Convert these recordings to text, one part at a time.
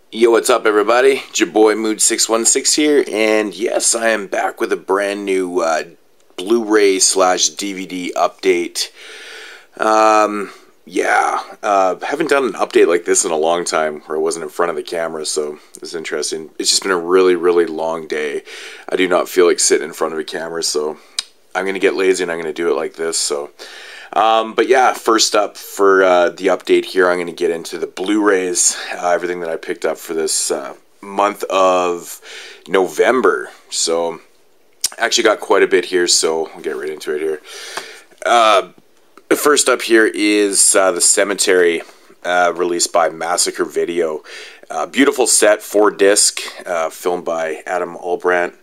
Yo, what's up, everybody? It's your boy Mood616 here, and yes, I am back with a brand new Blu-ray slash DVD update. Haven't done an update like this in a long time, where I wasn't in front of the camera, so it's interesting. It's just been a really, really long day. I do not feel like sitting in front of a camera, so I'm going to get lazy and I'm going to do it like this, so... But yeah, first up for the update here, I'm going to get into the Blu-rays, everything that I picked up for this month of November. So, actually got quite a bit here, so we'll get right into it here. First up here is The Cemetery, released by Massacre Video. Beautiful set, 4-disc, filmed by Adam Albrandt.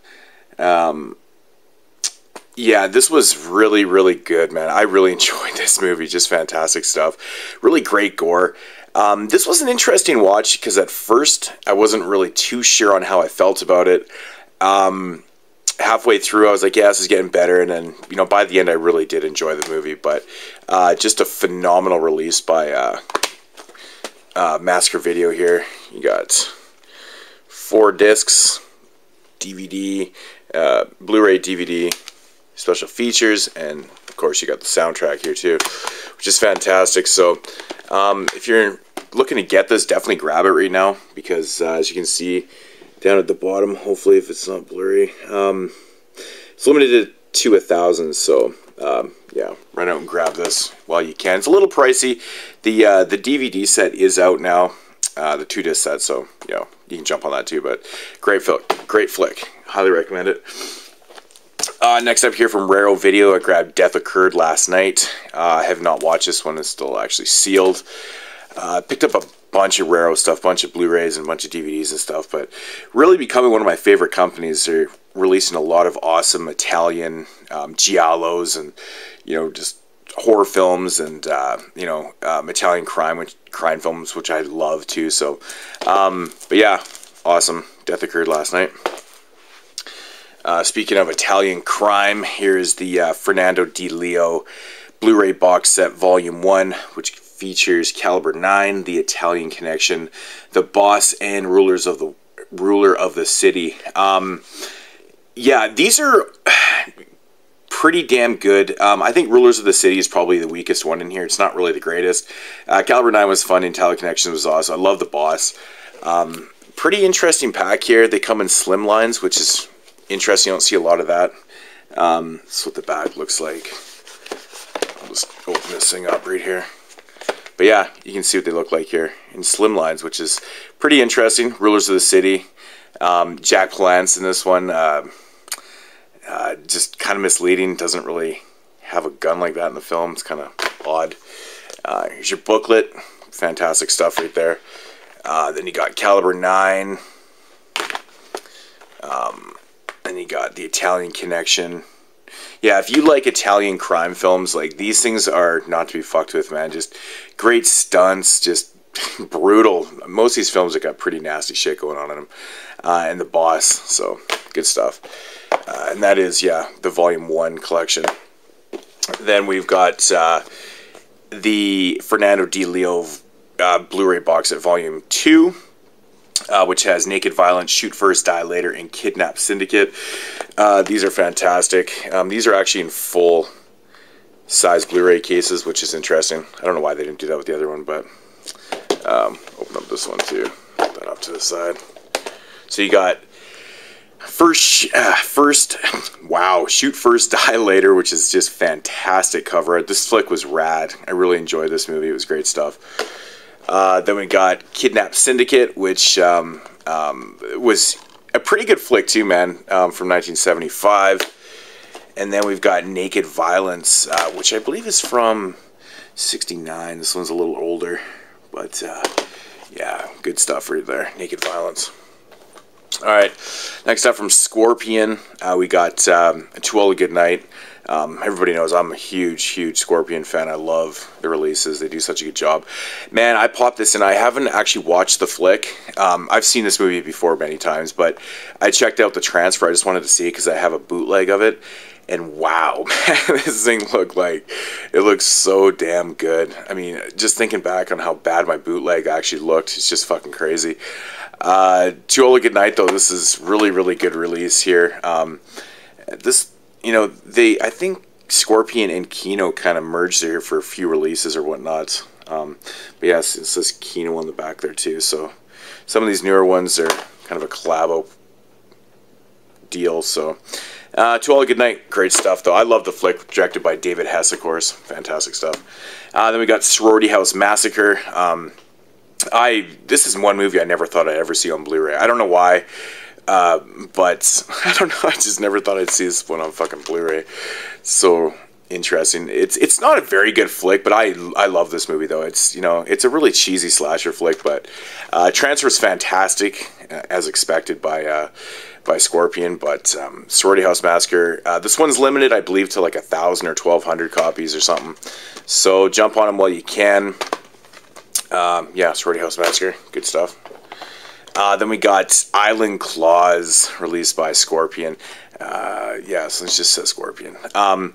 Yeah, this was really, really good, man. I really enjoyed this movie. Just fantastic stuff. Really great gore. This was an interesting watch because at first I wasn't really too sure on how I felt about it. Halfway through I was like, yeah, this is getting better. And then, you know, by the end I really did enjoy the movie. But just a phenomenal release by Massacre Video here. You got 4 discs, DVD, Blu-ray DVD, special features, and of course you got the soundtrack here too, which is fantastic. So if you're looking to get this, definitely grab it right now, because as you can see down at the bottom, hopefully if it's not blurry, it's limited to 1,000, so yeah, run out and grab this while you can. It's a little pricey. The DVD set is out now, the 2-disc set, so you know, you can jump on that too. But great flick, highly recommend it. Next up here from Raro Video, I grabbed Death Occurred last night. I have not watched this one. It's still actually sealed. Picked up a bunch of Raro stuff, bunch of Blu-rays and a bunch of DVDs and stuff, but really becoming one of my favorite companies. They're releasing a lot of awesome Italian giallos and, you know, just horror films and, you know, Italian crime films, which I love too. So, but yeah, awesome. Death Occurred last night. Speaking of Italian crime, here's the Fernando Di Leo Blu-ray box set Volume 1, which features Caliber 9, The Italian Connection, The Boss, and Ruler of the City. Yeah, these are pretty damn good. I think Rulers of the City is probably the weakest one in here. It's not really the greatest. Caliber 9 was fun, Italian Connection was awesome. I love The Boss. Pretty interesting pack here. They come in slim lines, which is interesting. You don't see a lot of that. That's what the bag looks like. I'll just open this thing up right here. But yeah, you can see what they look like here in slim lines, which is pretty interesting. Rulers of the City. Jack Palance in this one. Just kind of misleading. Doesn't really have a gun like that in the film. It's kind of odd. Here's your booklet. Fantastic stuff right there. Then you got Caliber 9. And you got The Italian Connection. Yeah, if you like Italian crime films, like, these things are not to be fucked with, man. Just great stunts, just brutal. Most of these films have got pretty nasty shit going on in them. And The Boss, so good stuff. And that is, yeah, the Volume 1 collection. Then we've got the Fernando Di Leo Blu-ray box set Volume 2. Which has Naked Violence, Shoot First, Die Later, and Kidnap Syndicate. These are fantastic. These are actually in full-size Blu-ray cases, which is interesting. I don't know why they didn't do that with the other one, but open up this one too. Put that up to the side. So you got Shoot First, Die Later, which is just fantastic cover art. This flick was rad. I really enjoyed this movie. It was great stuff. Then we got Kidnap Syndicate, which was a pretty good flick too, man, from 1975. And then we've got Naked Violence, which I believe is from 69. This one's a little older, but yeah, good stuff right there. Naked Violence. Alright, next up from Scorpion, we got To All a Good Night. Everybody knows I'm a huge Scorpion fan. I love the releases. They do such a good job. Man, I popped this in. I haven't actually watched the flick. I've seen this movie before many times, but I checked out the transfer. I just wanted to see it because I have a bootleg of it. And wow, man, this thing it looks so damn good. I mean, just thinking back on how bad my bootleg actually looked, it's just fucking crazy. To All a Good Night, though, this is really, really good release here. This, I think Scorpion and Kino kind of merged here for a few releases or whatnot. But yes, it says Kino on the back there too. So some of these newer ones are kind of a collabo deal. So To All a Good Night, great stuff though. I love the flick, directed by David Hess, of course. Fantastic stuff. Then we got Sorority House Massacre. This is one movie I never thought I'd ever see on Blu-ray. I don't know why, but I don't know. I just never thought I'd see this one on fucking Blu-ray. So interesting. It's not a very good flick, but I love this movie though. It's it's a really cheesy slasher flick, but Transfer's fantastic as expected by Scorpion. But Sorority House Massacre, this one's limited, I believe, to like 1,000 or 1,200 copies or something. So jump on them while you can. Yeah, Sorority House Massacre, good stuff. Then we got Island Claws, released by Scorpion. Yes, it just says Scorpion. I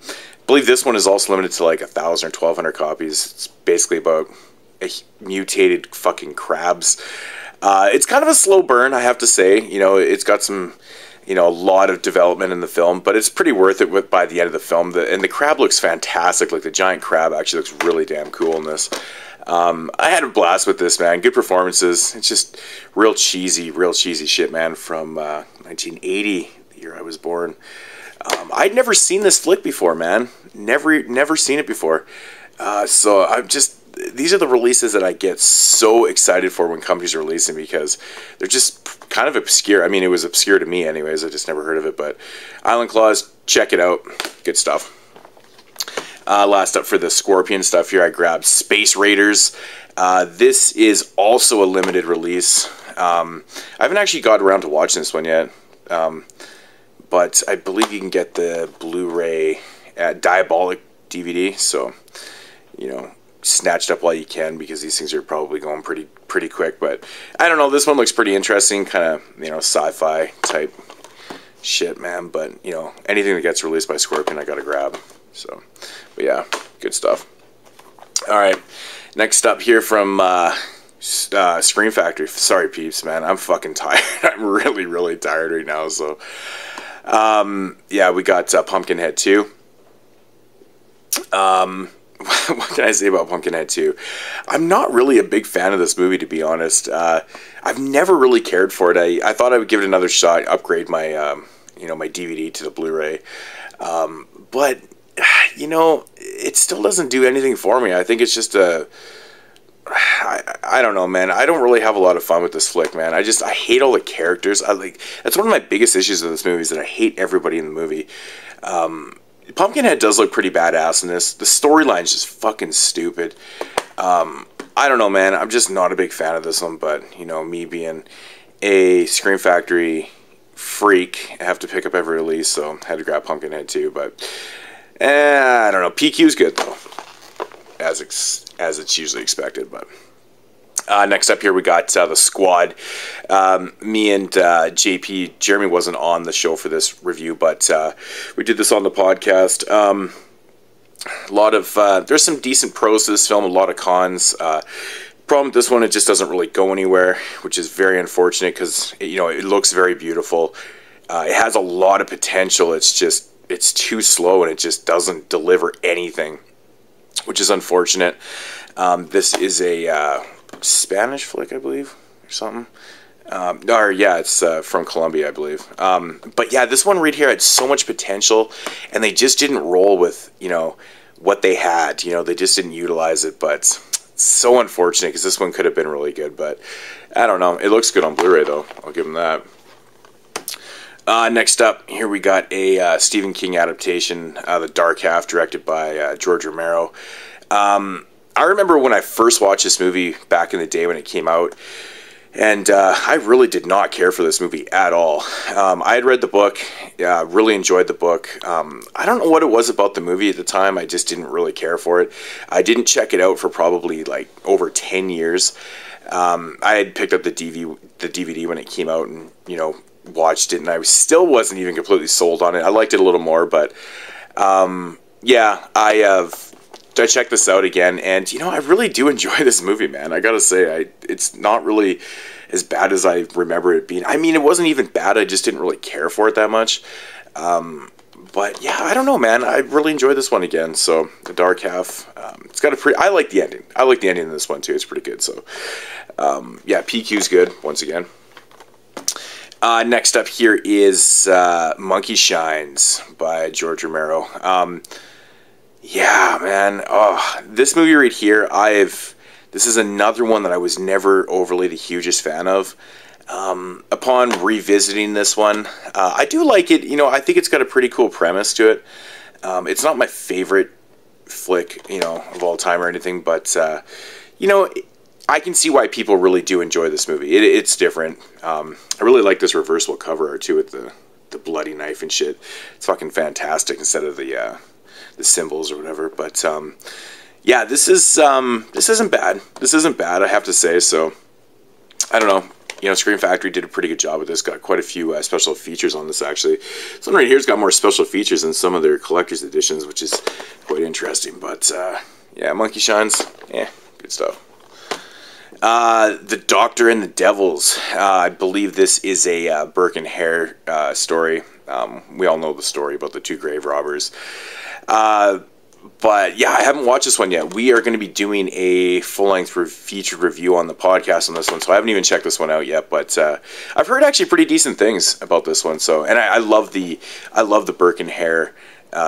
believe this one is also limited to like 1,000 or 1,200 copies. It's basically about mutated fucking crabs. It's kind of a slow burn, I have to say. It's got some, a lot of development in the film, but it's pretty worth it by the end of the film. And the crab looks fantastic. Like the giant crab actually looks really damn cool in this. I had a blast with this, man. Good performances. It's just real cheesy shit, man, from 1980, the year I was born. I'd never seen this flick before, man. Never seen it before. So these are the releases that I get so excited for when companies are releasing, because they're just kind of obscure. I mean, it was obscure to me anyways. I just never heard of it, but Island Claws, check it out. Good stuff. Last up for the Scorpion stuff here, I grabbed Space Raiders. This is also a limited release. I haven't actually got around to watching this one yet, but I believe you can get the Blu-ray at Diabolic DVD, so, snatched up while you can, because these things are probably going pretty quick. But I don't know, this one looks pretty interesting, kind of, sci-fi type shit, man. But, anything that gets released by Scorpion, I gotta grab. So, but yeah, good stuff. All right, next up here from Scream Factory. Sorry, peeps, man, I'm fucking tired. I'm really, really tired right now. So, yeah, we got Pumpkinhead 2. What can I say about Pumpkinhead 2? I'm not really a big fan of this movie, to be honest. I've never really cared for it. I thought I would give it another shot, upgrade my, my DVD to the Blu-ray. But it still doesn't do anything for me. I think it's just I don't know, man. I don't really have a lot of fun with this flick, man. I hate all the characters. That's one of my biggest issues with this movie, is that I hate everybody in the movie. Pumpkinhead does look pretty badass in this. The storyline's just fucking stupid. I don't know, man. I'm just not a big fan of this one, but, me being a Scream Factory freak, I have to pick up every release, so I had to grab Pumpkinhead 2, but I don't know. PQ's good, though, as it's usually expected. But next up here, we got The Squad. Me and JP, Jeremy wasn't on the show for this review, but we did this on the podcast. A lot of there's some decent pros to this film, a lot of cons. Problem with this one, it just doesn't really go anywhere, which is very unfortunate, because it looks very beautiful. It has a lot of potential. It's too slow, and it just doesn't deliver anything, which is unfortunate. This is a Spanish flick, I believe, or something. It's from Colombia, I believe. But yeah, this one right here had so much potential, and they just didn't roll with, what they had. They just didn't utilize it, but it's so unfortunate, because this one could have been really good. But I don't know. It looks good on Blu-ray, though. I'll give them that. Next up, here we got a Stephen King adaptation, The Dark Half, directed by George Romero. I remember when I first watched this movie back in the day when it came out, and I really did not care for this movie at all. I had read the book, really enjoyed the book. I don't know what it was about the movie at the time. I just didn't really care for it. I didn't check it out for probably like over 10 years. I had picked up the DVD when it came out, and watched it, and I still wasn't even completely sold on it. I liked it a little more, but yeah, I checked this out again, and you know, I really do enjoy this movie, man. I gotta say, it's not really as bad as I remember it being. I mean, it wasn't even bad. I just didn't really care for it that much. But yeah, I don't know, man. I really enjoyed this one again. So The Dark Half, it's got a pretty. I like the ending. I like the ending of this one too. It's pretty good. So yeah, PQ's good once again. Next up here is Monkey Shines by George Romero. Yeah, man. Oh, this movie right here, this is another one that I was never overly the hugest fan of. Upon revisiting this one, I do like it. You know, I think it's got a pretty cool premise to it. It's not my favorite flick, you know, of all time or anything, but, you know, I can see why people really do enjoy this movie. It's different. I really like this reversible cover art, too, with the bloody knife and shit. It's fucking fantastic instead of the symbols or whatever. But, yeah, this isn't bad. This isn't bad, I have to say. So, I don't know. You know, Scream Factory did a pretty good job with this. Got quite a few special features on this, actually. This one right here's got more special features than some of their collector's editions, which is quite interesting. But, yeah, Monkey Shines, good stuff. The Doctor and the Devils. I believe this is a Burke and Hare story. We all know the story about the two grave robbers. But yeah, I haven't watched this one yet. We are going to be doing a full-length featured review on the podcast on this one, so I haven't even checked this one out yet. But I've heard actually pretty decent things about this one. So, and I love the Burke and Hare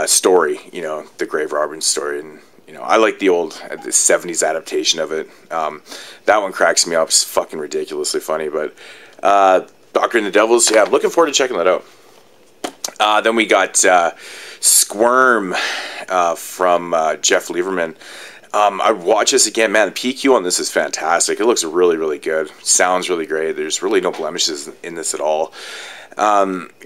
story. You know, the grave robbing story, and you know, I like the old the '70s adaptation of it. That one cracks me up. It's fucking ridiculously funny. But Doctor and the Devils, yeah, I'm looking forward to checking that out. Then we got Squirm from Jeff Lieberman. I watch this again, man. The PQ on this is fantastic. It looks really, really good. Sounds really great. There's really no blemishes in this at all.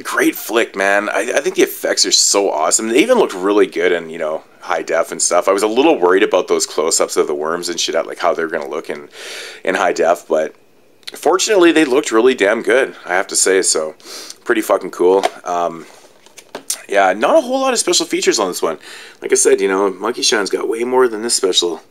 Great flick, man. I think the effects are so awesome. They even look really good in, you know, high def and stuff. I was a little worried about those close-ups of the worms and shit, like how they're going to look in high def, but fortunately they looked really damn good, I have to say. So pretty fucking cool. Yeah, not a whole lot of special features on this one. Like I said, you know, Monkey Shine's got way more than this special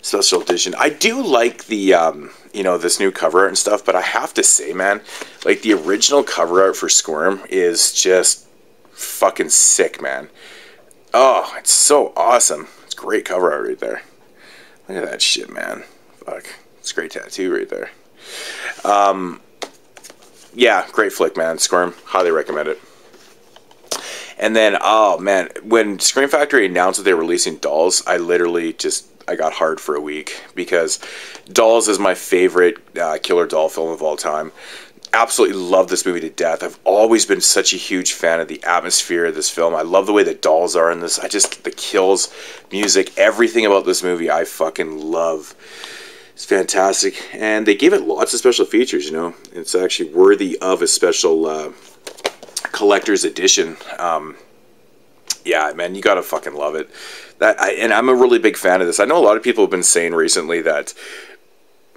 edition. I do like the, you know, this new cover art and stuff, but I have to say, man, like, the original cover art for Squirm is just fucking sick, man. Oh, it's so awesome. It's great cover art right there. Look at that shit, man. Fuck. It's a great tattoo right there. Yeah, great flick, man. Squirm. Highly recommend it. And then, oh man, when Scream Factory announced that they were releasing Dolls, I literally I got hard for a week, because Dolls is my favorite killer doll film of all time. Absolutely love this movie to death. I've always been such a huge fan of the atmosphere of this film. I love the way the dolls are in this. The kills, music, everything about this movie I fucking love. It's fantastic. And they gave it lots of special features, you know. It's actually worthy of a special collector's edition. Yeah, man, you gotta fucking love it. And I'm a really big fan of this. I know a lot of people have been saying recently that,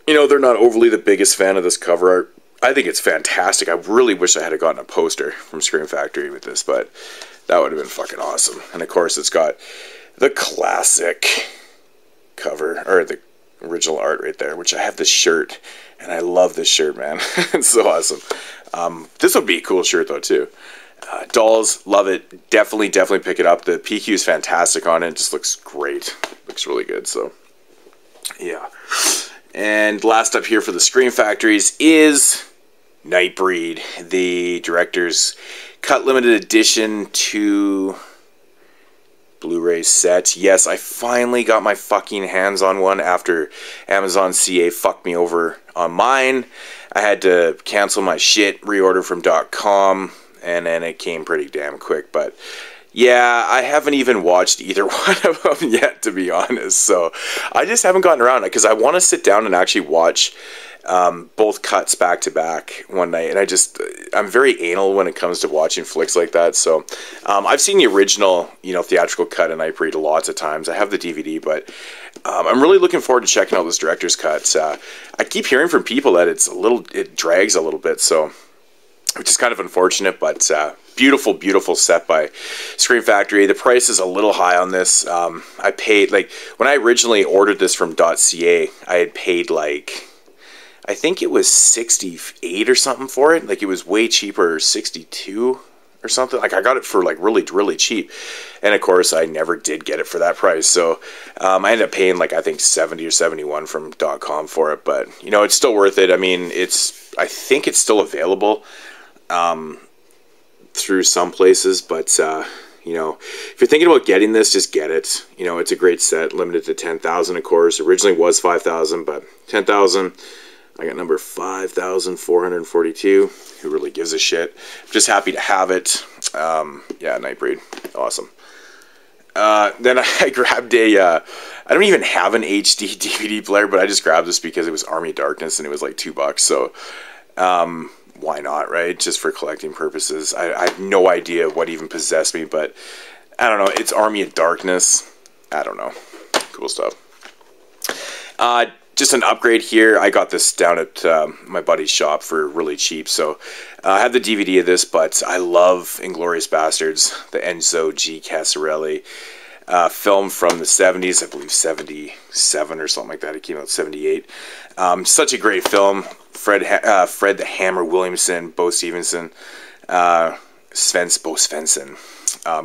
you know, they're not overly the biggest fan of this cover art. I think it's fantastic. I really wish I had gotten a poster from Scream Factory with this, but that would have been fucking awesome. And of course, it's got the classic cover, or the original art right there, which I have this shirt, and I love this shirt, man. It's so awesome. This would be a cool shirt though too. Dolls, love it. Definitely pick it up. The PQ is fantastic on it. It just looks great. Looks really good. So yeah. And last up here for the Scream Factories is Nightbreed, the director's cut limited edition to Blu-ray set. Yes, I finally got my fucking hands on one after Amazon CA fucked me over on mine. I had to cancel my shit, reorder from .com, and then it came pretty damn quick. But yeah, I haven't even watched either one of them yet, to be honest. So I just haven't gotten around it, because I want to sit down and actually watch both cuts back to back one night. And I'm very anal when it comes to watching flicks like that. So I've seen the original, you know, theatrical cut of Nightbreed lots of times. I have the DVD, but I'm really looking forward to checking out this director's cut. I keep hearing from people that it drags a little bit. So which is kind of unfortunate, but beautiful, beautiful set by Scream Factory. The price is a little high on this. I paid, like, when I originally ordered this from .ca, I had paid, like, I think it was 68 or something for it. Like, it was way cheaper, 62 or something. Like, I got it for, like, really, really cheap. And, of course, I never did get it for that price. So, I ended up paying, like, I think 70 or 71 from .com for it. But, you know, it's still worth it. I mean, I think it's still available through some places. But, you know, if you're thinking about getting this, just get it. You know, it's a great set, limited to 10,000, of course. Originally was 5,000, but 10,000. I got number 5,442. Who really gives a shit? Just happy to have it. Yeah, Nightbreed. Awesome. Then I grabbed I don't even have an HD DVD player, but I just grabbed this because it was Army of Darkness and it was like $2. So, why not, right? Just for collecting purposes. I have no idea what even possessed me, but I don't know. It's Army of Darkness. I don't know. Cool stuff. Just an upgrade here. I got this down at my buddy's shop for really cheap. So I have the DVD of this, but I love Inglourious Basterds, the Enzo G. Cassarelli film from the 70s. I believe 77 or something like that. It came out in 78. Such a great film. Fred the Hammer Williamson, Bo Stevenson, Bo Svensson.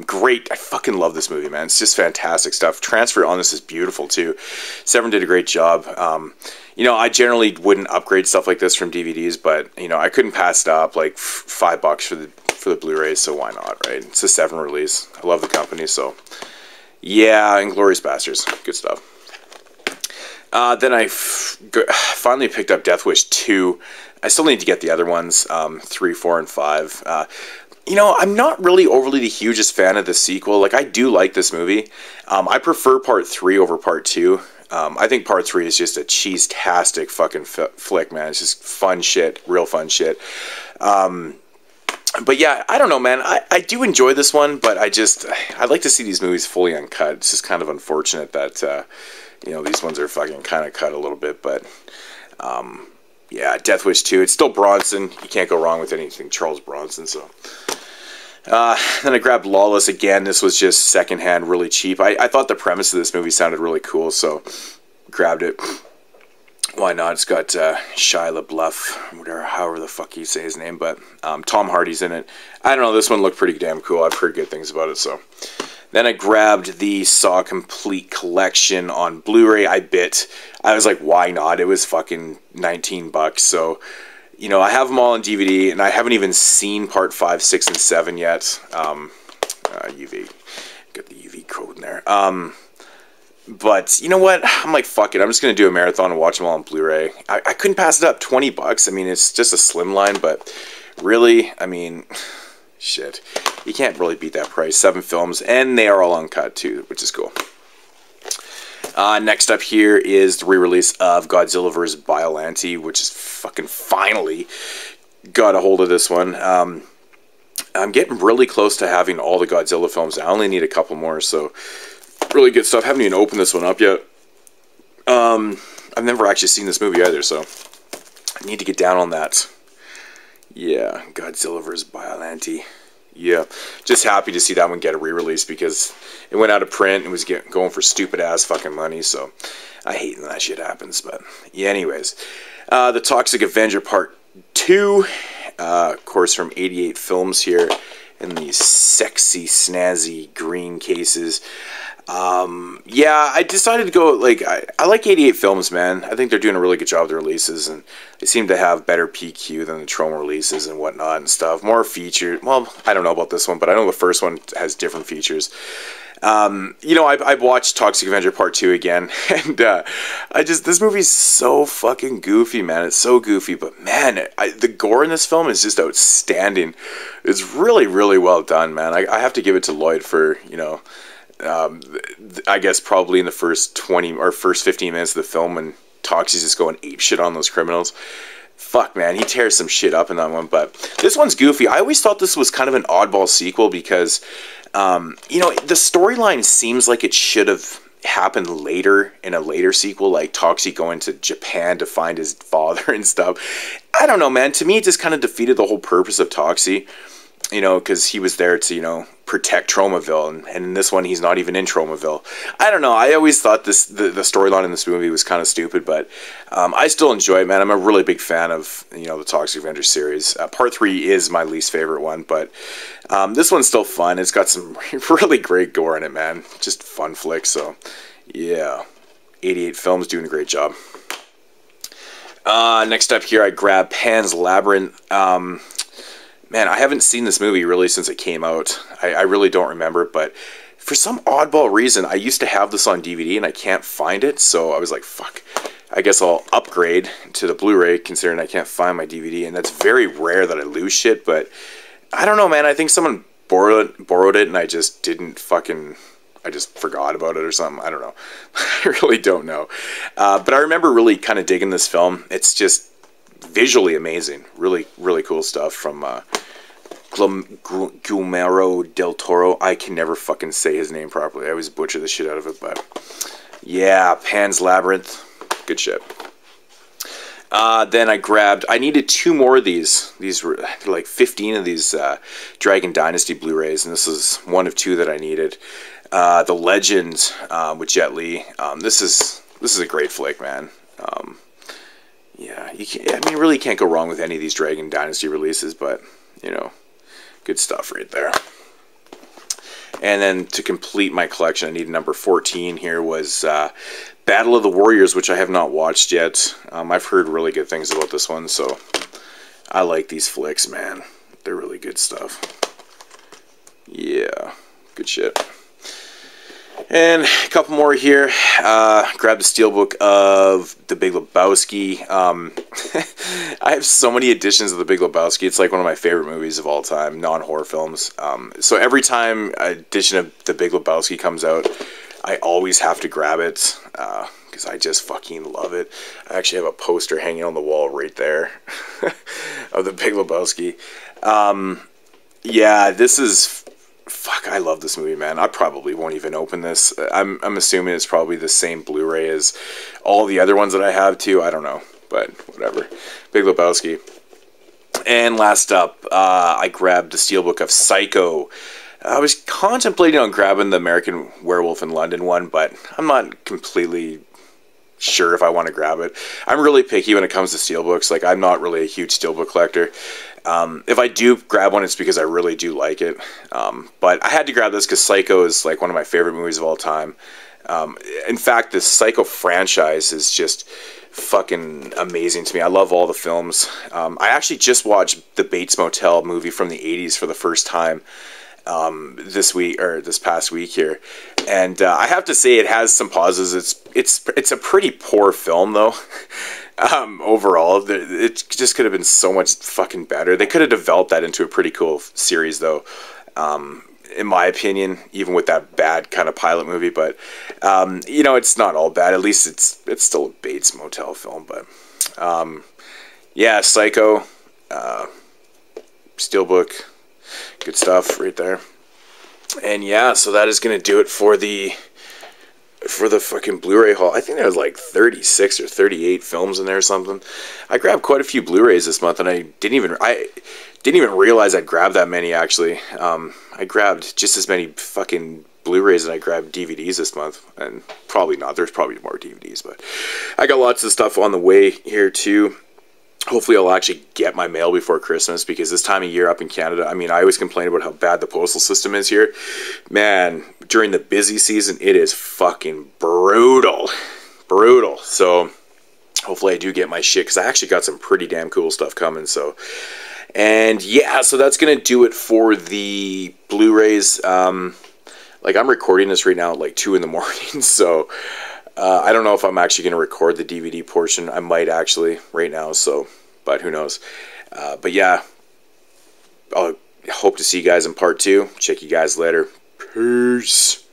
Great. I fucking love this movie, man. It's just fantastic stuff. Transfer on this is beautiful too. Severn did a great job. You know, I generally wouldn't upgrade stuff like this from DVDs, but you know, I couldn't pass it up. Like $5 for the Blu-ray, so why not, right? It's a Severn release. I love the company, so yeah. Inglourious Basterds, good stuff. Then I finally picked up Death Wish 2. I still need to get the other ones, 3, 4, and 5. You know, I'm not really overly the hugest fan of the sequel. Like, I do like this movie. I prefer Part 3 over Part 2. I think Part 3 is just a cheese-tastic fucking flick, man. It's just fun shit, real fun shit. But yeah, I don't know, man. I do enjoy this one, but I'd like to see these movies fully uncut. It's just kind of unfortunate that, you know, these ones are fucking kind of cut a little bit, but... yeah, Death Wish 2. It's still Bronson. You can't go wrong with anything Charles Bronson, so... then I grabbed Lawless again. This was just secondhand, really cheap. I thought the premise of this movie sounded really cool, so grabbed it. Why not? It's got Shia LaBeouf, whatever, however the fuck you say his name, but Tom Hardy's in it. I don't know, this one looked pretty damn cool. I've heard good things about it, so... Then I grabbed the Saw Complete Collection on Blu-ray. I was like, why not? It was fucking $19, so... You know, I have them all on DVD, and I haven't even seen Part 5, 6, and 7 yet. UV. Got the UV code in there. But, you know what? I'm like, fuck it. I'm just going to do a marathon and watch them all on Blu-ray. I couldn't pass it up. $20. I mean, it's just a slimline, but really, I mean, shit. You can't really beat that price. 7 films, and they are all uncut, too, which is cool. Next up here is the re-release of Godzilla vs. Biollante, which is fucking finally got a hold of this one. I'm getting really close to having all the Godzilla films. I only need a couple more, so really good stuff. Haven't even opened this one up yet. I've never actually seen this movie either, so I need to get down on that. Yeah, Godzilla vs. Biollante. Yeah, just happy to see that one get a re-release because it went out of print and was going for stupid-ass fucking money, so I hate when that shit happens, but yeah, anyways. The Toxic Avenger Part 2, of course, from 88 Films here in these sexy, snazzy green cases. Yeah, I decided to go, like, I like 88 Films, man. I think they're doing a really good job of the releases, and they seem to have better PQ than the Troma releases and whatnot and stuff. More featured. Well, I don't know about this one, but I know the first one has different features. You know, I've watched Toxic Avenger Part 2 again, and this movie's so fucking goofy, man. It's so goofy, but man, the gore in this film is just outstanding. It's really, really well done, man. I have to give it to Lloyd for, you know, I guess probably in the first 20 or first 15 minutes of the film when Toxie's just going apeshit on those criminals. Fuck, man, he tears some shit up in that one, but this one's goofy. I always thought this was kind of an oddball sequel because, you know, the storyline seems like it should have happened later in a later sequel, like Toxie going to Japan to find his father and stuff. I don't know, man. To me, it just kind of defeated the whole purpose of Toxie, you know, because he was there to, you know, protect Tromaville, and in this one, he's not even in Tromaville. I don't know. I always thought the storyline in this movie was kind of stupid, but I still enjoy it, man. I'm a really big fan of, you know, the Toxic Avenger series. Part 3 is my least favorite one, but this one's still fun. It's got some really great gore in it, man. Just fun flick. So yeah, 88 Films doing a great job. Next up here, I grabbed Pan's Labyrinth. Man, I haven't seen this movie really since it came out. I really don't remember, but for some oddball reason, I used to have this on DVD and I can't find it, so I was like, fuck, I guess I'll upgrade to the Blu-ray, considering I can't find my DVD, and that's very rare that I lose shit, but I don't know, man. I think someone borrowed it and I just didn't fucking... I just forgot about it or something. I don't know. I really don't know. But I remember really kind of digging this film. It's just visually amazing. Really, really cool stuff from Guillermo del Toro. I can never fucking say his name properly. I always butcher the shit out of it, but yeah, Pan's Labyrinth. Good shit. Then I needed 2 more of these. These were like 15 of these Dragon Dynasty Blu-rays, and this is one of 2 that I needed. The Legend with Jet Li. This is a great flick, man. Yeah, I mean, you really can't go wrong with any of these Dragon Dynasty releases, but, you know, good stuff right there. And then to complete my collection, I need number 14 here was Battle of the Warriors, which I have not watched yet. I've heard really good things about this one, so I like these flicks, man. They're really good stuff. Yeah, good shit. And a couple more here. Grabbed a steelbook of The Big Lebowski. I have so many editions of The Big Lebowski. It's like one of my favorite movies of all time, non-horror films. So every time an edition of The Big Lebowski comes out, I always have to grab it because I just fucking love it. I actually have a poster hanging on the wall right there of The Big Lebowski. Yeah, this is... Fuck, I love this movie, man. I probably won't even open this. I'm assuming it's probably the same Blu-ray as all the other ones that I have, too. I don't know, but whatever. Big Lebowski. And last up, I grabbed the steelbook of Psycho. I was contemplating on grabbing the American Werewolf in London one, but I'm not completely sure if I want to grab it. I'm really picky when it comes to steelbooks. Like, I'm not really a huge steelbook collector. If I do grab one, it's because I really do like it. But I had to grab this because Psycho is like one of my favorite movies of all time. In fact, the Psycho franchise is just fucking amazing to me. I love all the films. I actually just watched the Bates Motel movie from the 80s for the first time this past week here, and I have to say it has some pauses. It's a pretty poor film though. Overall, it just could have been so much fucking better. They could have developed that into a pretty cool series though, in my opinion, even with that bad kind of pilot movie. But you know, it's not all bad. At least it's still a Bates Motel film. But yeah, Psycho, steelbook, good stuff right there. And yeah, so that is gonna do it for the fucking Blu-ray haul. I think there was like 36 or 38 films in there or something. I grabbed quite a few Blu-rays this month, and I didn't even realize I'd grabbed that many actually. I grabbed just as many fucking Blu-rays as I grabbed DVDs this month, and probably not. There's probably more DVDs, but I got lots of stuff on the way here too. Hopefully I'll actually get my mail before Christmas, because this time of year up in Canada, I mean, I always complain about how bad the postal system is here. Man, during the busy season, it is fucking brutal. Brutal. So hopefully I do get my shit, because I actually got some pretty damn cool stuff coming. So, and yeah, so that's going to do it for the Blu-rays. Like, I'm recording this right now at like 2 in the morning, so... I don't know if I'm actually going to record the DVD portion. I might actually right now, so, but who knows. But yeah, I'll hope to see you guys in part 2. Check you guys later. Peace.